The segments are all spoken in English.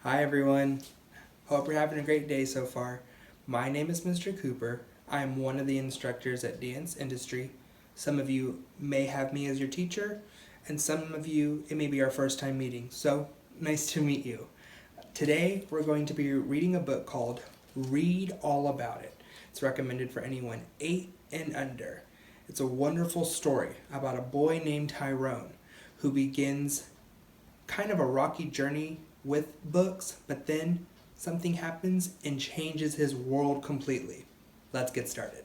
Hi everyone. Hope you're having a great day so far. My name is Mr. Cooper. I'm one of the instructors at Dance Industry. Some of you may have me as your teacher, and some of you it may be our first time meeting. So, nice to meet you. Today we're going to be reading a book called Read All About It. It's recommended for anyone 8 and under. It's a wonderful story about a boy named Tyrone who begins kind of a rocky journey with books, but then something happens and changes his world completely. Let's get started.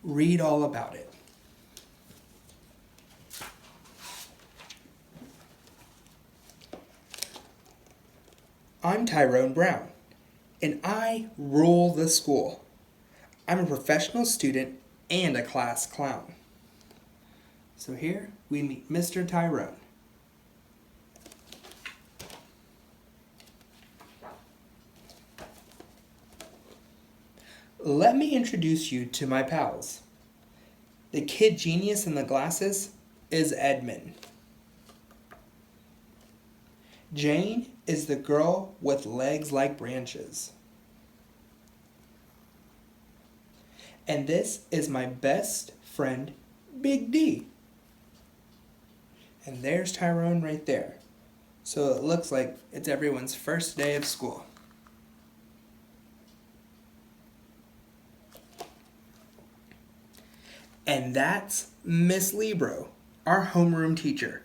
Read all about it. I'm Tyrone Brown, and I rule the school. I'm a professional student and a class clown. So here we meet Mr. Tyrone. Let me introduce you to my pals. The kid genius in the glasses is Edmund. Jane is the girl with legs like branches. And this is my best friend, Big D. And there's Tyrone right there. So it looks like it's everyone's first day of school. And that's Miss Libro, our homeroom teacher.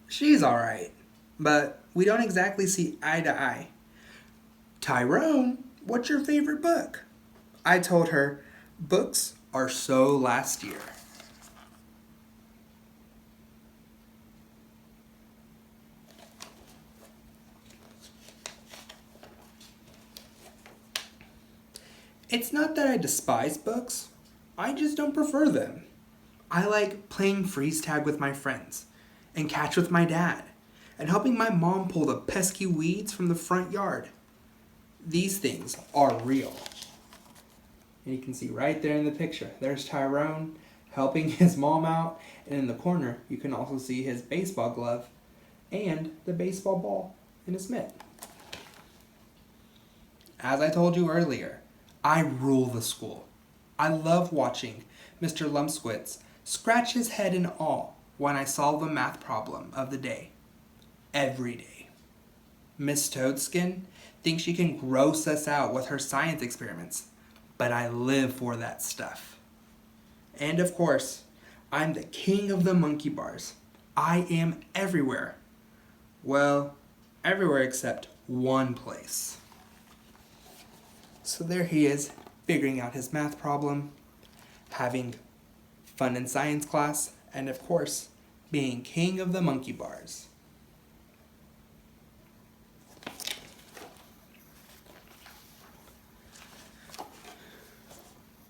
She's alright, but we don't exactly see eye to eye. Tyrone, what's your favorite book? I told her, books are so last year. It's not that I despise books, I just don't prefer them. I like playing freeze tag with my friends, and catch with my dad, and helping my mom pull the pesky weeds from the front yard. These things are real. And you can see right there in the picture, there's Tyrone helping his mom out, and in the corner you can also see his baseball glove and the baseball ball in his mitt. As I told you earlier, I rule the school. I love watching Mr. Lumpsquitz scratch his head in awe when I solve a math problem of the day. Every day. Miss Toadskin thinks she can gross us out with her science experiments, but I live for that stuff. And of course, I'm the king of the monkey bars. I am everywhere. Well, everywhere except one place. So there he is, figuring out his math problem, having fun in science class, and of course, being king of the monkey bars.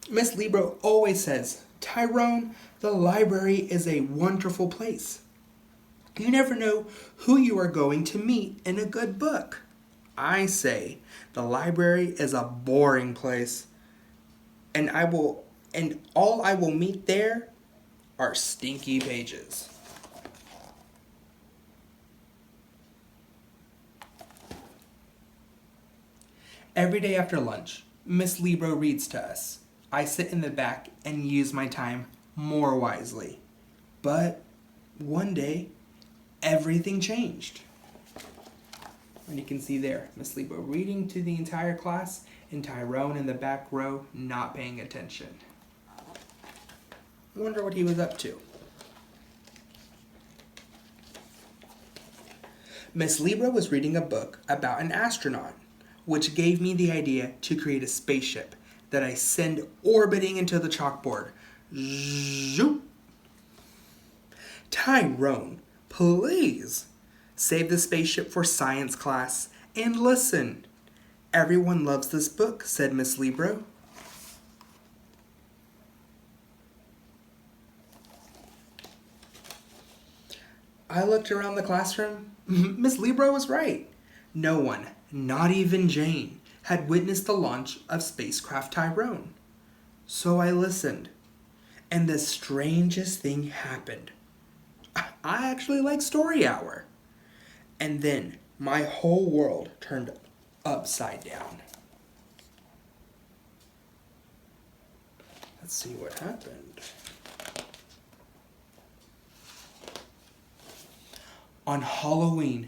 Miss Libro always says, Tyrone, the library is a wonderful place. You never know who you are going to meet in a good book. I say, the library is a boring place, and all I will meet there are stinky pages. Every day after lunch, Miss Libro reads to us. I sit in the back and use my time more wisely. But one day, everything changed. And you can see there, Miss Libro reading to the entire class, and Tyrone in the back row not paying attention. I wonder what he was up to. Miss Libra was reading a book about an astronaut, which gave me the idea to create a spaceship that I send orbiting into the chalkboard. Zoop! Tyrone, please save the spaceship for science class and listen. Everyone loves this book, said Miss Libro. I looked around the classroom. Miss Libro was right. No one, not even Jane, had witnessed the launch of spacecraft Tyrone. So I listened, and the strangest thing happened. I actually like Story Hour. And then my whole world turned upside down. Let's see what happened. On Halloween,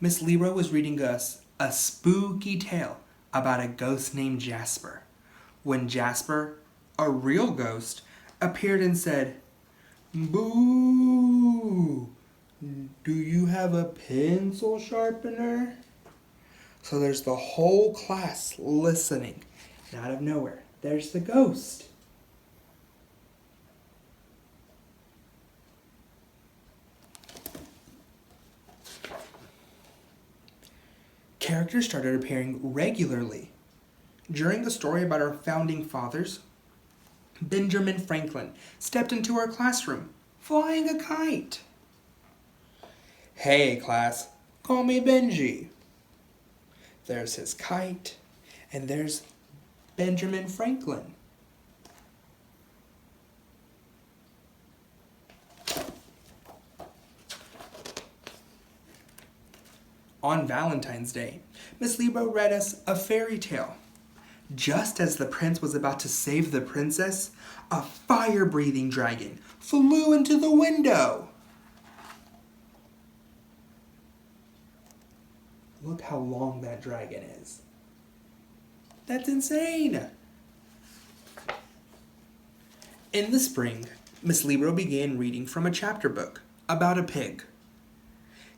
Miss Leroy was reading us a spooky tale about a ghost named Jasper. When Jasper, a real ghost, appeared and said, "Boo! Do you have a pencil sharpener?" So there's the whole class listening. And out of nowhere, there's the ghost. Characters started appearing regularly. During the story about our founding fathers, Benjamin Franklin stepped into our classroom, flying a kite. "Hey, class, call me Benji." There's his kite, and there's Benjamin Franklin. On Valentine's Day, Miss Lebo read us a fairy tale. Just as the prince was about to save the princess, a fire-breathing dragon flew into the window. Look how long that dragon is. That's insane. In the spring, Miss Lebo began reading from a chapter book about a pig.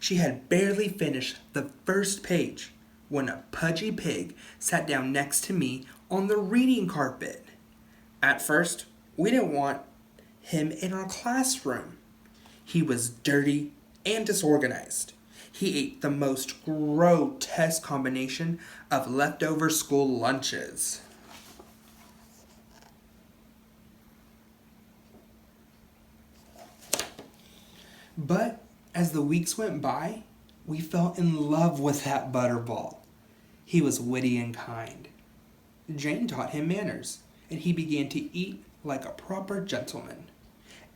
She had barely finished the first page when a pudgy pig sat down next to me on the reading carpet. At first, we didn't want him in our classroom. He was dirty and disorganized. He ate the most grotesque combination of leftover school lunches. But as the weeks went by, we fell in love with that butterball. He was witty and kind. Jane taught him manners, and he began to eat like a proper gentleman.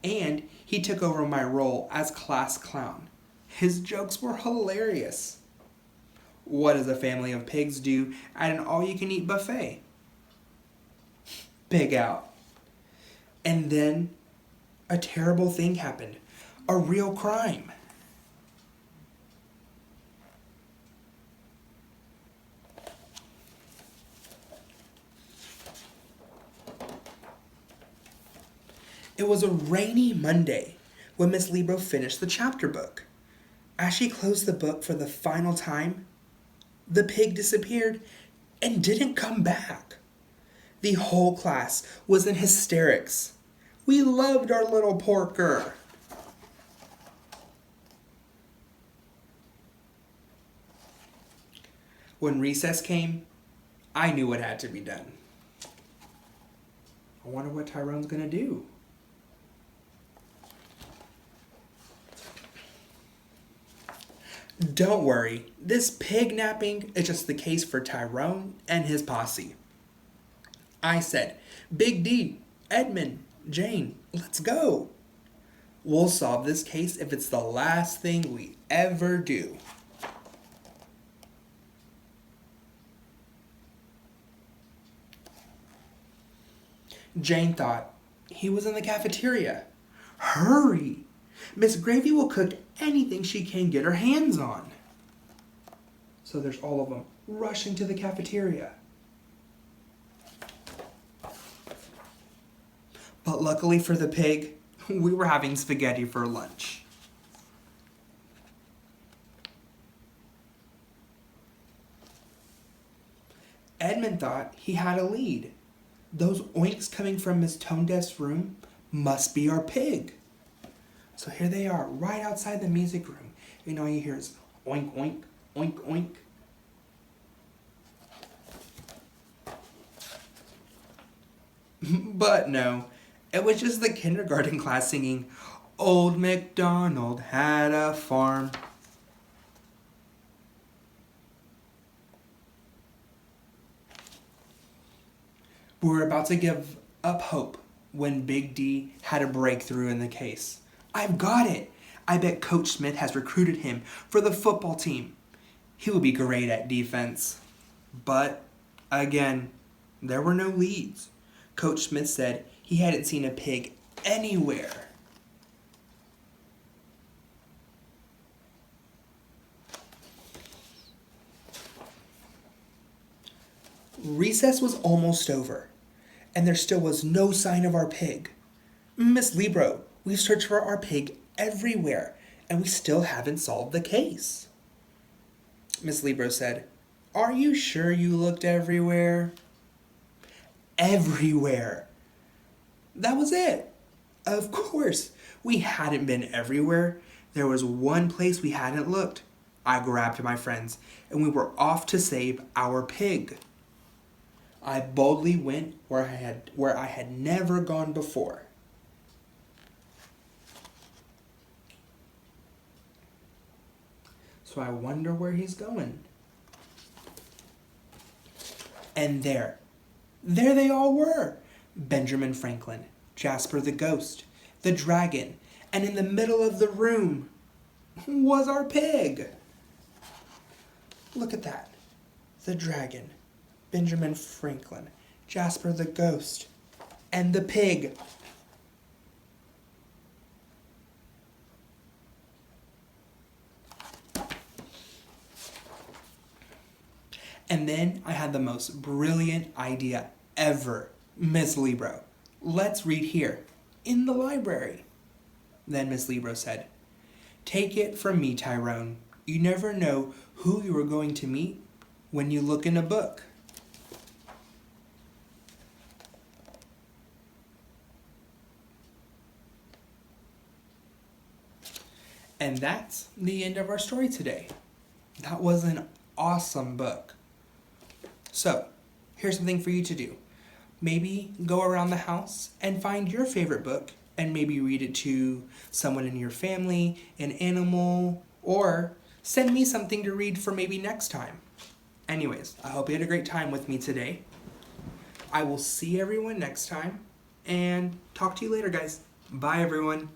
And he took over my role as class clown. His jokes were hilarious. What does a family of pigs do at an all-you-can-eat buffet? Pig out. And then a terrible thing happened. A real crime. It was a rainy Monday when Miss Lebo finished the chapter book. As she closed the book for the final time, the pig disappeared and didn't come back. The whole class was in hysterics. We loved our little porker. When recess came, I knew what had to be done. I wonder what Tyrone's gonna do. Don't worry, this pig napping is just the case for Tyrone and his posse. I said, "Big D, Edmund, Jane, let's go. We'll solve this case if it's the last thing we ever do." Jane thought, he was in the cafeteria. Hurry! Miss Gravy will cook anything she can get her hands on. So there's all of them rushing to the cafeteria. But luckily for the pig, we were having spaghetti for lunch. Edmund thought he had a lead. Those oinks coming from Miss Tone Deaf's room must be our pig. So here they are, right outside the music room. And all you hear is oink, oink, oink, oink. But no, it was just the kindergarten class singing, "Old MacDonald had a farm." We were about to give up hope when Big D had a breakthrough in the case. "I've got it! I bet Coach Smith has recruited him for the football team. He will be great at defense. But, again, there were no leads. Coach Smith said he hadn't seen a pig anywhere. Recess was almost over, and there still was no sign of our pig. Miss Libro, we've searched for our pig everywhere, and we still haven't solved the case. Miss Libro said, "Are you sure you looked everywhere?" Everywhere. That was it. Of course, we hadn't been everywhere. There was one place we hadn't looked. I grabbed my friends, and we were off to save our pig. I boldly went where I had never gone before. So I wonder where he's going. And there they all were. Benjamin Franklin, Jasper the ghost, the dragon, and in the middle of the room was our pig. Look at that. The dragon, Benjamin Franklin, Jasper the ghost, and the pig. And then I had the most brilliant idea ever. Miss Libro, let's read here, in the library. Then Miss Libro said, "Take it from me, Tyrone. You never know who you are going to meet when you look in a book." And that's the end of our story today. That was an awesome book. So, here's something for you to do. Maybe go around the house and find your favorite book and maybe read it to someone in your family, an animal, or send me something to read for maybe next time. Anyways, I hope you had a great time with me today. I will see everyone next time and talk to you later, guys. Bye, everyone.